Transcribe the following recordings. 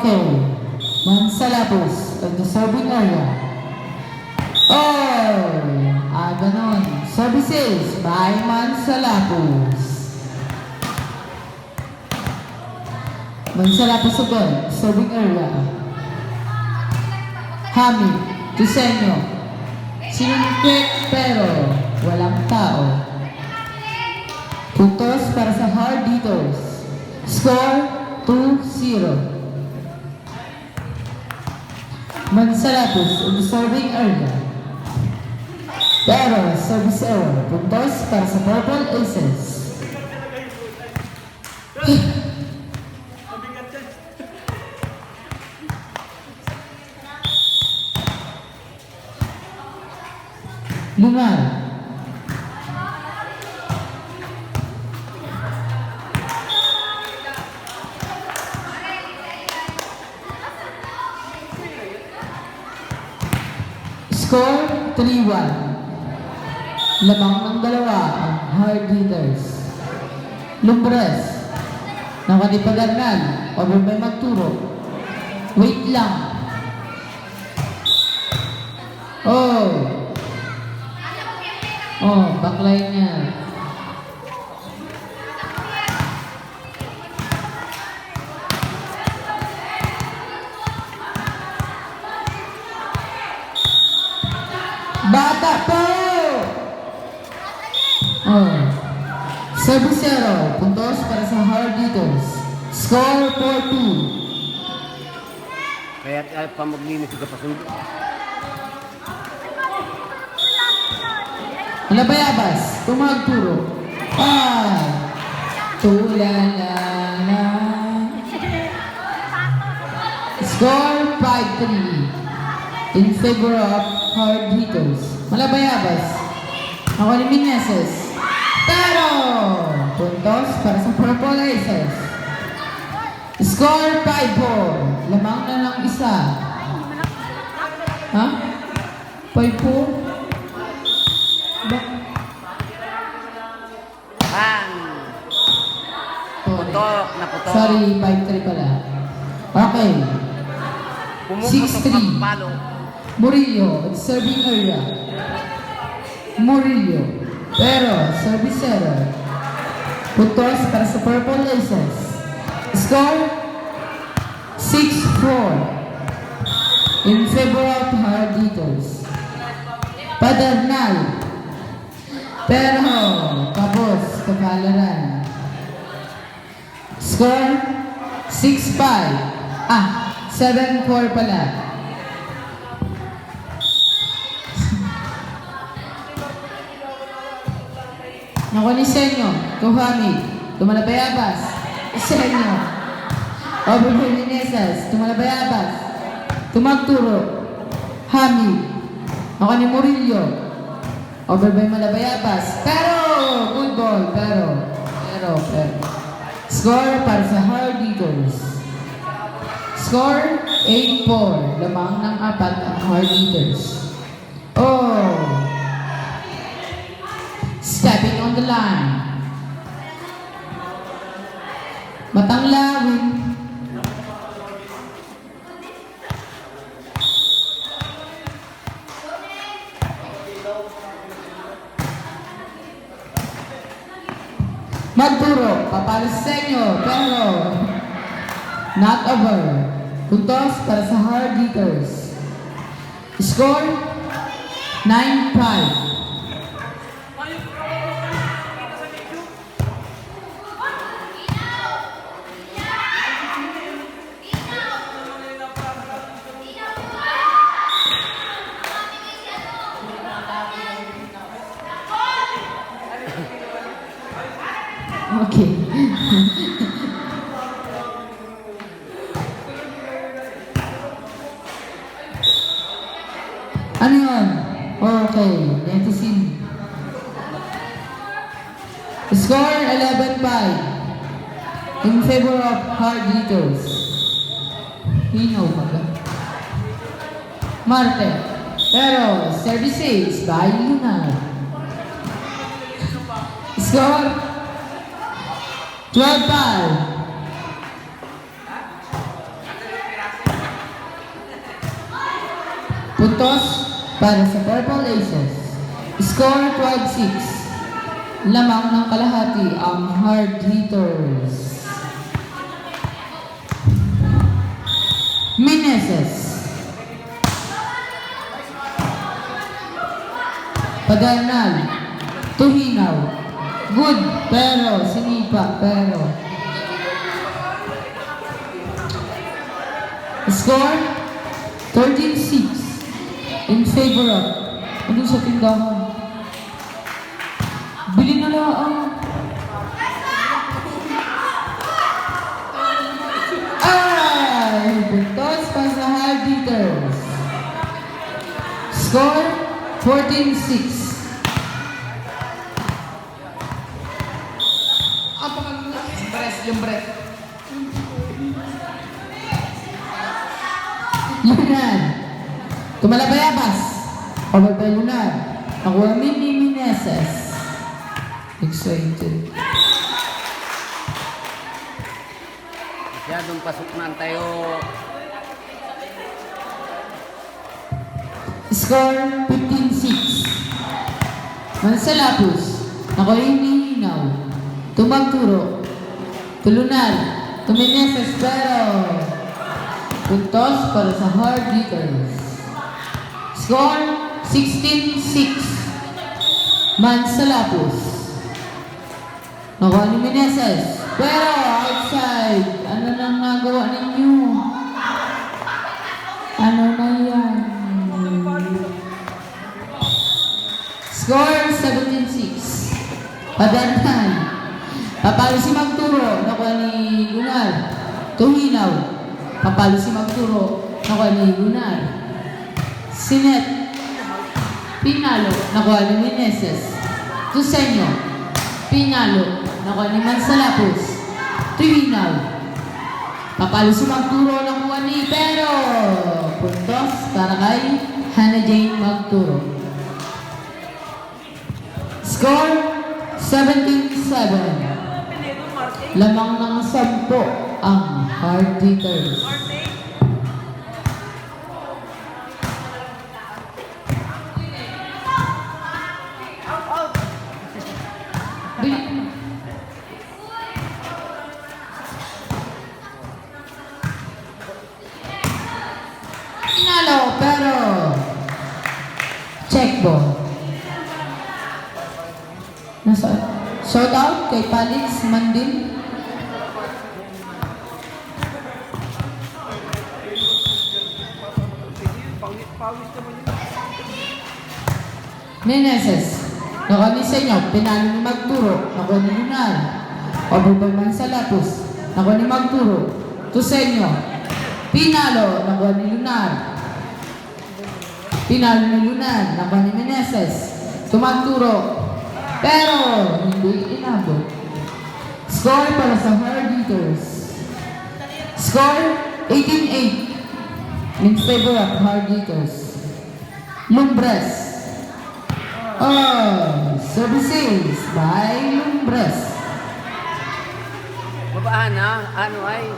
Okay. Mansalapos of the serving area. Oh! Ganon. Services by Mansalapos. Mansalapos again. Serving area. Hamid. Disenyo. Sinunpit pero walang tao. Puntos para sa hard hitters. Score 2-0. Mansalapos in the serving area. Pero service error. Puntos para sa Purple Aces. Lungar. Score 3-1. Lamang ng dalawa ang hard hitters. Lumbres. Nakalipagarnan. O may magturo. Wait lang. Oh. Oh, backline niya. Bata po! Oh. Service zero. Puntos para sa hard hitters. Score 4-2. Kaya pa maglinis ka pasundo. Labayabas, tumagturo. Tulala na. Score 5-3 in favor of hard hitters. Malabayabas. Ako ni Mineses. Pero puntos para sa Purple Aces. Score 5-4. Lamang na lang isa. Ha? 5-4? Putok na putok. Sorry, 5-3 pala. Okay. 6-3. Murillo, at serving area. Murillo. Pero, service error. Puntos para sa Purple Aces. Score 6-4 in favor of hard hitters. Padernal. Pero, kapos, kapalaran. Score 6-5. 7-4 pala. Naku ni Senyo, Tuhami, Tumalabayabas, Senyo, Oberholinesas, Tumalabayabas, Tumagturo, Hami, ako ni Murillo, Oberbay Malabayabas, pero, good ball, pero. Score para sa hard hitters. Score 8-4, lamang ng 4 ang hard hitters. Oh! Stepping on the line. Matanglawin. Magturo, papalis sa inyo, pero not over. Puntos para sa hard hitters. Score 9-5. Okay. Ano yun? Okay. Netizen. Score 11-5 in favor of hard hitters. Hino pa ba? Marte. Pero services by Lunar. Score 12-5. para sa Purple Aces. Score 12-6. Lamang ng kalahati ang hard hitters. Meneses. Padernal. Tuhinaw. Good, pero sinipa, pero. Score 13-6 in favor of. Ano sa tindahan? Bili na lang. Ay! Puntos pa sa hard hitters. Score 14-6. Yung breath. Lunan. Tumalabayabas. Overbay Lunan. Nakuha Mini Meneses. Excited. Masyadong pasuknan tayo. Score 15-6. Mansalapus. Nakuha Hinihinaw. Tumagturo. Tulunan. Tumineses pero puntos para sa hard hitters. Score 16-6. Mansalapus. Nakuha ni Meneses. Pero outside. Ano nang nagawa ninyo? Ano na yan? Score 17-6. Padantan. Papalo si Magturo. Nakuha ni Lunar. Tuhinaw. Papalo si Magturo. Nakuha ni Lunar. Sinet. Pinalo. Nakuha ni Meneses. Tusenyo. Pinalo. Nakuha ni Mansalapus. Tuhinaw. Papalo si Magturo. Nakuha ni Pero. Puntos para kay Hannah Jane Magturo. Score 17-7. Lamang ng 10 ang hard hitters. Pinalo, pero check ball. Nasa shout out kay Palix Mandin. Meneses. Nakuha ni Senyo. Pinalo ni Magturo. Nakuha ni Lunar. Overball Mansalapus. Nakuha ni Magturo. Tusenyo. Pinalo. Nakuha ni Lunar. Pinalo ni Lunar. Nakuha ni Meneses. Tumagturo. Pero hindi inabot. Score para sa hard hitters. Score 18-8 in favor of hard hitters. Lumbres. Services by Lumbres. Babaan ha? Ano ay?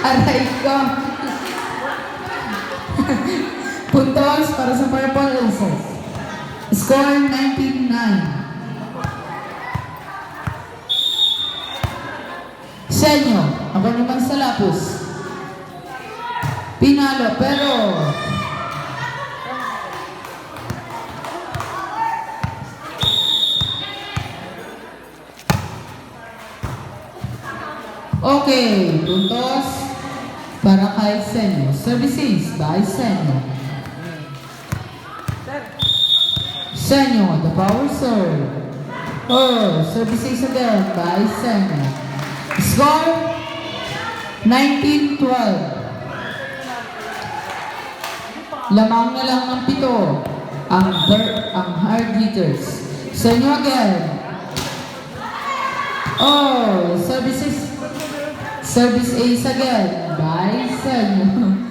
Aray ko. Puntos para sa Purple Aces. Score 19-9. Senyo. Ako naman sa Lapus. Pinalo, pero okay, puntos para kay Senyo. Services by Senyo. Senyo, the power serve. Services again by Senyo. Score 19-12. Lamang na lang ng 7 ang hard hitters. Sa inyo again. Oh, service ace again. By Senyo.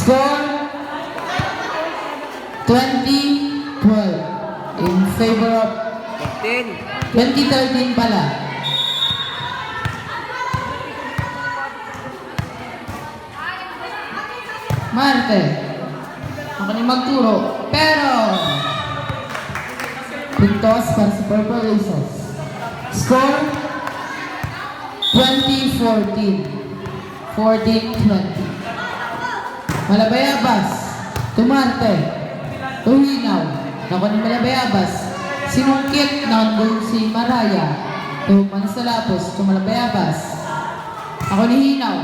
Score 20-12 in favor of 13. 2013 pala. Marte. Ako ni magturo. Pero puntos para sa Purple Aces. Score 20-14. 14-20. Malabayabas, tumarte, tuhinaw, ako ni Malabayabas, sinungkit, nandun si Maraya, tuman sa lapos, tumalabayabas, ako ni Hinaw,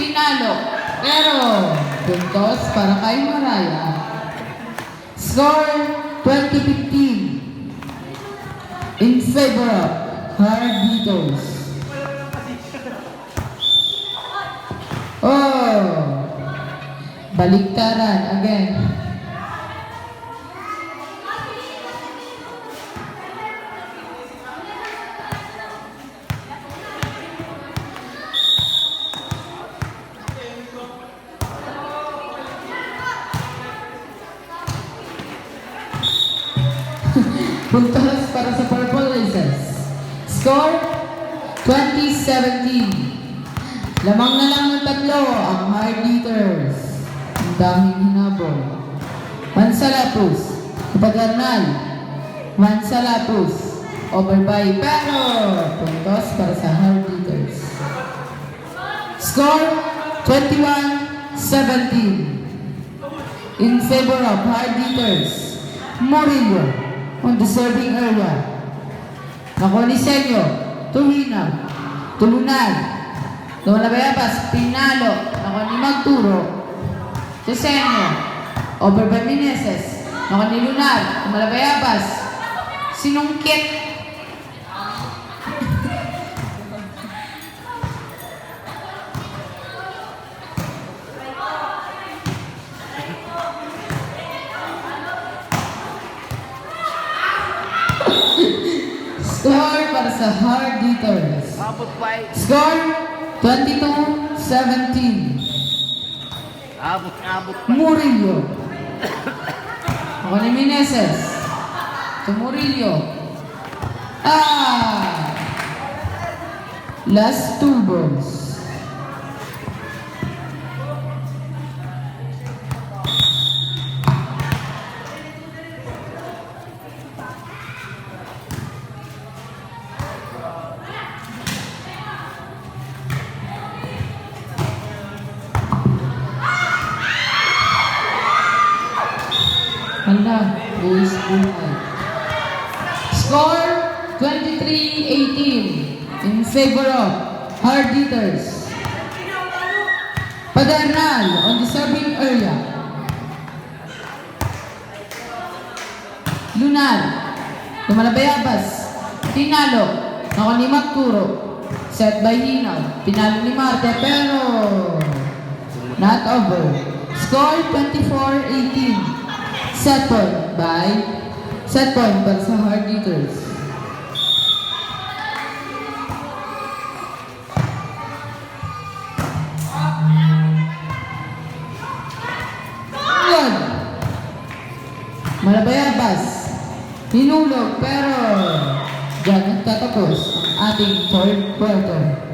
pinalo, pero puntos para kay Maraya. Score 2015 in favor of hard hitters. Oh! Baliktaran again. Puntos para sa Purple Aces. Score 2017. Lamang na lang ng 3 ang hard hitters. Ang daming hinabol. Mansalapus, Kapagarnal, Mansalapus, overbay, pero puntos para sa hard hitters. Score 21-17 in favor of hard hitters. Murillo on the serving area. Nakonisenyo, Tuhina, Tulunan, Lumalabayabas, Pinalo, Nakoni Magturo, Tusenyo, over by Meneses, Nakoni Lunar, Lumalabayabas, sinungkit. Score para sa hard hitters. Abot pa eh. Score 22-17. Abot pa. Murillo. Ako ni Meneses. Ito Murillo. Last 2 balls. Hala, boys, buhay. Score 23-18 in favor of hard hitters. Padernal on the serving area. Lunar, Lumalabayabas, Tinalo, ako ni Magturo, set by Hinaw, pinalo ni Marte, pero not over. Score 24-18. Set point para sa hard hitters. Good. Malabayabas. Hinulog pero dyan nagtatapos ang ating third quarter.